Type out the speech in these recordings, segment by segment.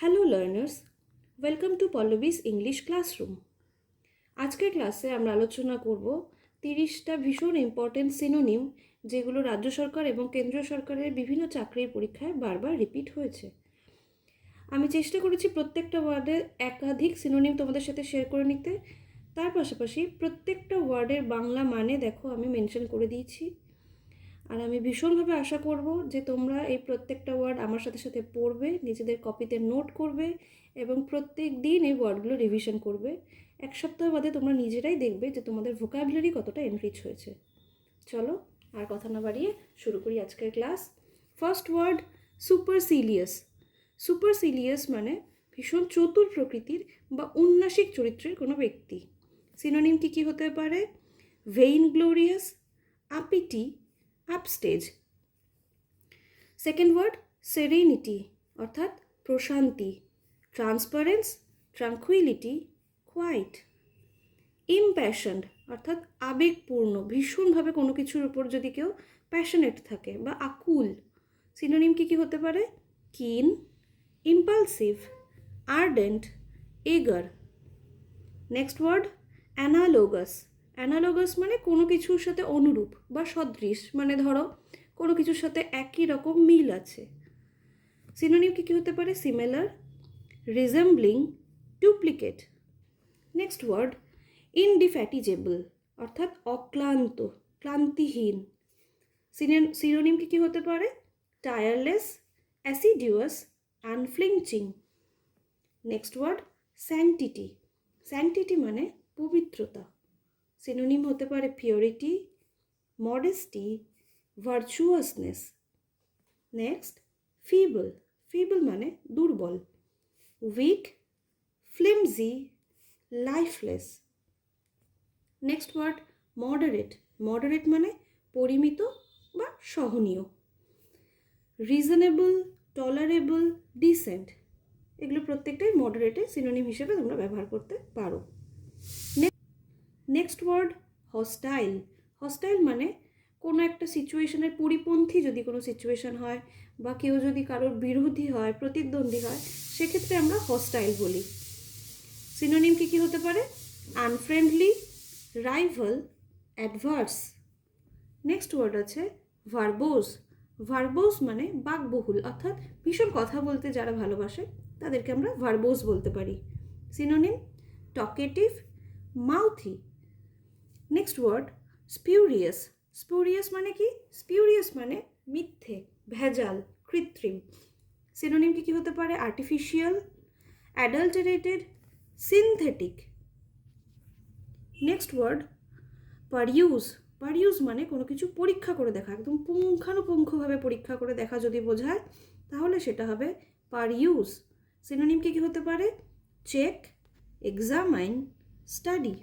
Hello learners, welcome to Pallavi's English classroom. আজকের ক্লাসে আমরা আলোচনা করব 30টা ভীষণ ইম্পর্টেন্ট সিনোনিম যেগুলো রাজ্য সরকার এবং কেন্দ্রীয় সরকারের বিভিন্ন চাকরির পরীক্ষায় বারবার রিপিট হয়েছে। আমি চেষ্টা করেছি প্রত্যেকটা ওয়ার্ডের একাধিক সিনোনিম তোমাদের সাথে শেয়ার করে নিতে। তার পাশাপাশি প্রত্যেকটা ওয়ার্ডের বাংলা মানে দেখো আমি মেনশন করে দিয়েছি। আর আমি ভীষণভাবে আশা করব যে তোমরা এই প্রত্যেকটা ওয়ার্ড আমার সাথে সাথে পড়বে, নিজেদের কপিতে নোট করবে এবং প্রত্যেক দিন এই ওয়ার্ডগুলো রিভিশন করবে। এক সপ্তাহ বাদে তোমরা নিজেরাই দেখবে যে তোমাদের ভোকাবুলারি কতটা এনরিচ হয়েছে। চলো আর কথা না বাড়িয়ে শুরু করি আজকের class. First word supercilious. Supercilious মানে ভীষণ চতুর প্রকৃতির বা উন্নাসিক চরিত্রের কোনো ব্যক্তি। সিনোনিম কী হতে পারে? Vainglorious, uppity, upstage. Second word serenity অর্থাৎ প্রশান্তি, ট্রান্সপারেন্স, ট্রাঙ্কুইলিটি, কোয়াইট। ইমপ্যাশনড অর্থাৎ আবেগপূর্ণ, ভীষণভাবে কোনো কিছুর উপর যদি কেউ প্যাশনেট থাকে বা আকুল। সিনোনিম কী হতে পারে? Keen, impulsive, ardent, eager. Next word analogous. Analogous মানে কোনো কিছুর সাথে অনুরূপ বা সদৃশ, মানে ধরো কোনো কিছুর সাথে একই রকম মিল আছে। সিনোনিম কী হতে পারে? Similar, resembling, duplicate. Next word indefatigable অর্থাৎ অক্লান্ত, ক্লান্তিহীন। সিনোনিম কী হতে পারে? Tireless, assiduous, unflinching. Next word sanctity. Sanctity মানে পবিত্রতা। সিনোনিম হতে পারে purity, modesty, virtuousness. Next feeble. Feeble মানে দুর্বল। Weak, flimsy, lifeless. Next word moderate. Moderate মানে পরিমিত বা সহনীয়। Reasonable, tolerable, decent. এগুলো প্রত্যেকটাই মডারেটের সিনোনিম হিসেবে তোমরা ব্যবহার করতে পারো। Next word hostile. হস্টাইল মানে কোনো একটা সিচুয়েশনের পরিপন্থী যদি কোনো সিচুয়েশন হয় বা কেউ যদি কারোর বিরোধী হয়, প্রতিদ্বন্দ্বী হয়, সেক্ষেত্রে আমরা হস্টাইল বলি। সিনোনিম কী হতে পারে? Unfriendly, rival, adverse. Next word আছে ভার্বোস। ভার্বোস মানে বাকবহুল, অর্থাৎ ভীষণ কথা বলতে যারা ভালোবাসে তাদেরকে আমরা ভার্বোস বলতে পারি। Synonym talkative, mouthy. Next word spurious. Spurious মানে কি? স্পিউরিয়াস মানে মিথ্যে, ভেজাল, কৃত্রিম। সিনোনিম কী হতে পারে? Artificial, adulterated, synthetic. Next word peruse. Peruse মানে কোনো কিছু পরীক্ষা করে দেখা, একদম পুঙ্খানুপুঙ্খভাবে পরীক্ষা করে দেখা যদি বোঝায় তাহলে সেটা হবে পারইউজ। সিনোনিম কী হতে পারে? Check, examine, study.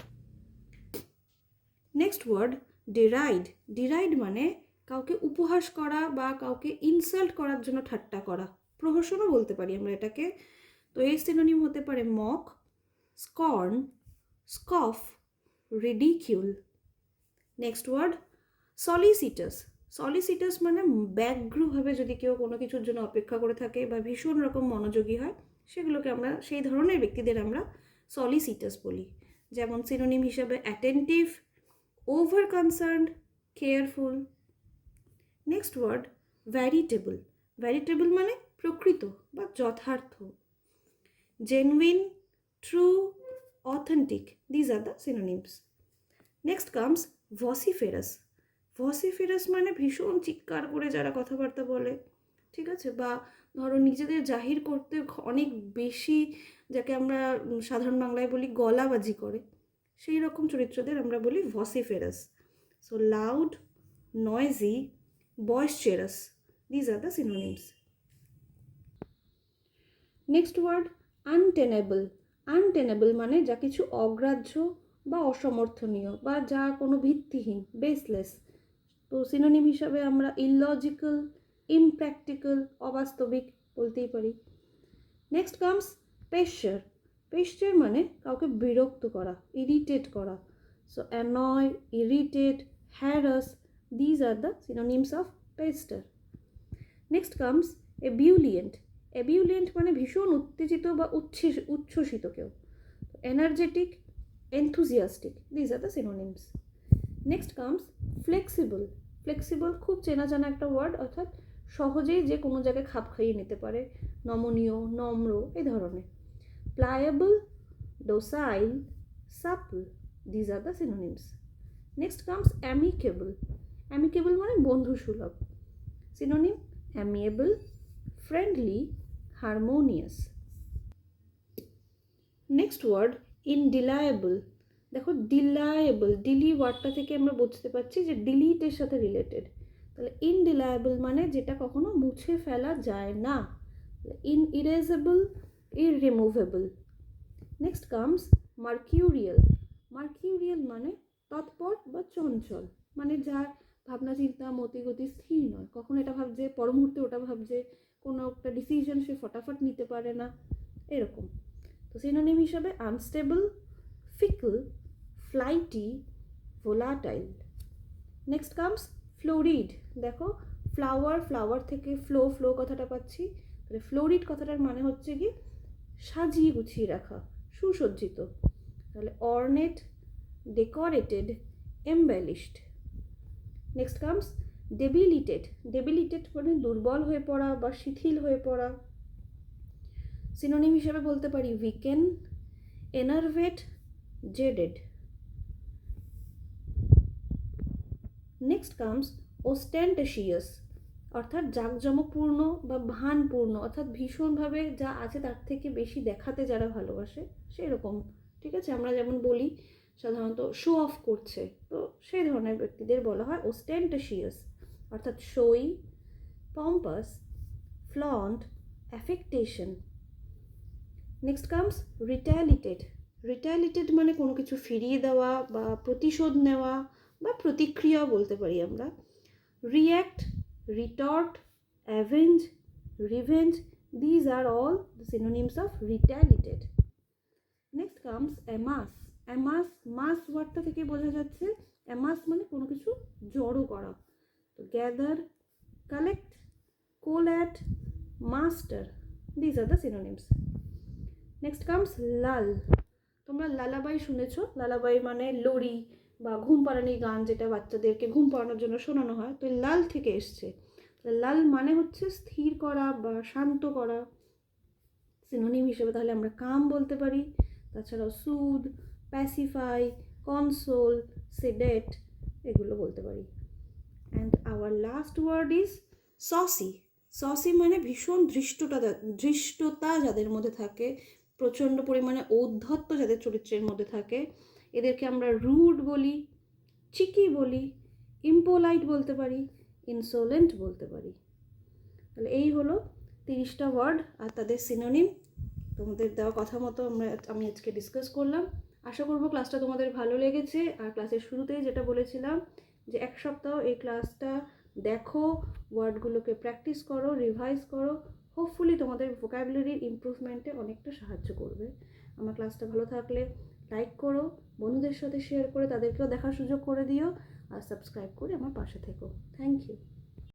Next word deride. Deride মানে কাউকে উপহাস করা বা কাউকে ইনসাল্ট করার জন্য ঠাট্টা করা, প্রহসনও বলতে পারি আমরা এটাকে। তো এই সিনোনিম হতে পারে mock, scorn, scoff, ridicule. Next word solicitous. Solicitous মানে ব্যগ্রভাবে যদি কেউ কোনো কিছুর জন্য অপেক্ষা করে থাকে বা ভীষণ রকম মনোযোগী হয়, সেগুলোকে আমরা, সেই ধরনের ব্যক্তিদের আমরা সলিসিটাস বলি। যেমন সিনোনিম হিসাবে attentive, over concerned, careful. Next word veritable. Veritable মানে প্রকৃত বা যথার্থ। Genuine, true, authentic, these are the synonyms. Next comes vociferous. Vociferous মানে ভীষণ চিৎকার করে যারা কথাবার্তা বলে, ঠিক আছে, বা ধরো নিজেদের জাহির করতে অনেক বেশি, যাকে আমরা সাধারণ বাংলায় বলি গলাবাজি করে, সেই রকম চরিত্রদের আমরা বলি vociferous. So loud, noisy, boisterous, these are the synonyms. Next word untenable. Untenable মানে যা কিছু অগ্রাহ্য বা অসমর্থনীয় বা যা কোনো ভিত্তিহীন, বেসলেস। তো সিনোনিম হিসাবে আমরা ইললজিক্যাল, ইমপ্র্যাকটিক্যাল, অবাস্তবিক বলতেই পারি। Next comes পেশচার। পেশচার মানে কাউকে বিরক্ত করা, ইরিটেট করা। So annoy, irritate, harass, these are the synonyms of pester. Next comes ebullient. Ebullient মানে ভীষণ উত্তেজিত বা উচ্ছ্বসিত কেউ। Energetic, enthusiastic, these are the synonyms. Next comes flexible. Flexible খুব চেনা জানা একটা ওয়ার্ড, অর্থাৎ সহজেই যে কোনো জায়গায় খাপ খাইয়ে নিতে পারে, নমনীয়, নম্র, এই ধরনের। প্লায়েবল, docile, supple, these are the synonyms. Next comes amicable. Amicable মানে বন্ধু সুলভ। Synonym amiable, friendly, harmonious. Next word indelible. দেখো ডিলায়েবল, ডিলি ওয়ার্ডটা থেকে আমরা বুঝতে পারছি যে ডিলিটের সাথে রিলেটেড। তাহলে ইনডিলায়েবল মানে যেটা কখনো মুছে ফেলা যায় না। ইনইরেজেবল, ইররিমুভেবল। Next comes মার্কিউরিয়াল। মার্কিউরিয়াল মানে তৎপর বা চঞ্চল, মানে যার ভাবনা চিন্তা মতিগতি স্থির নয়, কখন এটা ভাবছে পর মুহূর্তে ওটা ভাবছে, কোনো একটা ডিসিশন সে ফটাফট নিতে পারে না, এরকম। তো সিনোনিম হিসাবে unstable, fickle, flighty, volatile. Next comes florid. দেখো ফ্লাওয়ার থেকে ফ্লো কথাটা পাচ্ছি, তাহলে ফ্লোরিড কথাটার মানে হচ্ছে কি সাজিয়ে গুছিয়ে রাখা, সুসজ্জিত। তাহলে ornate, decorated, embellished. Next comes debilitated. Debilitated মানে দুর্বল হয়ে পড়া বা শিথিল হয়ে পড়া। সিনোনিম হিসেবে বলতে পারি উইকেন, এনার্ভেট, জেডেড। নেক্সট কামস ওস্টেন্টেশিয়াস, অর্থাৎ জাঁকজমকপূর্ণ বা ভানপূর্ণ, অর্থাৎ ভীষণভাবে যা আছে তার থেকে বেশি দেখাতে যারা ভালোবাসে সেরকম। ঠিক আছে, আমরা যেমন বলি সাধারণত শো অফ করছে, তো সেই ধরনের ব্যক্তিদের বলা হয় ওস্টেন্টেশিয়াস, অর্থাৎ showy, pompous, flaunt, affectation. Next comes retaliated. Retaliated মানে কোনো কিছু ফিরিয়ে দেওয়া বা প্রতিশোধ নেওয়া বা প্রতিক্রিয়াও বলতে পারি আমরা। React, retort, avenge, revenge, these are all the synonyms of retaliated. Next comes amass. Amass, mass ওয়ার্ডটা থেকে বোঝা যাচ্ছে অ্যামাস মানে কোনো কিছু জড়ো করা। তো gather, collect, collate, master, these are the synonyms. Next comes lull. তোমরা লালাবাই শুনেছো, লালাবাই মানে লরি বা ঘুম পাড়ানি গান, যেটা বাচ্চাদেরকে ঘুম পাড়ানোর জন্য শোনানো হয়, তো লাল থেকে এসছে। লাল মানে হচ্ছে স্থির করা বা শান্ত করা। সিনোনিম হিসেবে তাহলে আমরা কাম বলতে পারি, তাছাড়াও সুদ, প্যাসিফাই, কনসোল, সেডেট, এগুলো বলতে পারি। And our last word is saucy. Saucy মানে ভীষণ ধৃষ্টতা যাদের মধ্যে থাকে, প্রচণ্ড পরিমাণে ঔদ্ধত্য যাদের চরিত্রের মধ্যে থাকে, এদেরকে আমরা রুড বলি, চিকি বলি, ইম্পোলাইট বলতে পারি, ইনসোলেন্ট বলতে পারি। তাহলে এই হলো 30টা ওয়ার্ড আর তাদের সিনোনিম তোমাদের দেওয়া কথা মতো আমি আজকে ডিসকাস করলাম। আশা করবো ক্লাসটা তোমাদের ভালো লেগেছে। আর ক্লাসের শুরুতেই যেটা বলেছিলাম যে এক সপ্তাহ এই ক্লাসটা দেখো, ওয়ার্ডগুলোকে প্র্যাকটিস করো, রিভাইজ করো, হোপফুলি তোমাদের ভোকাবুলারির ইমপ্রুভমেন্টে অনেকটা সাহায্য করবে। আমার ক্লাসটা ভালো থাকলে লাইক করো, বন্ধুদের সাথে শেয়ার করে তাদেরকেও দেখার সুযোগ করে দিও, আর সাবস্ক্রাইব করে আমার পাশে থেকো। Thank you.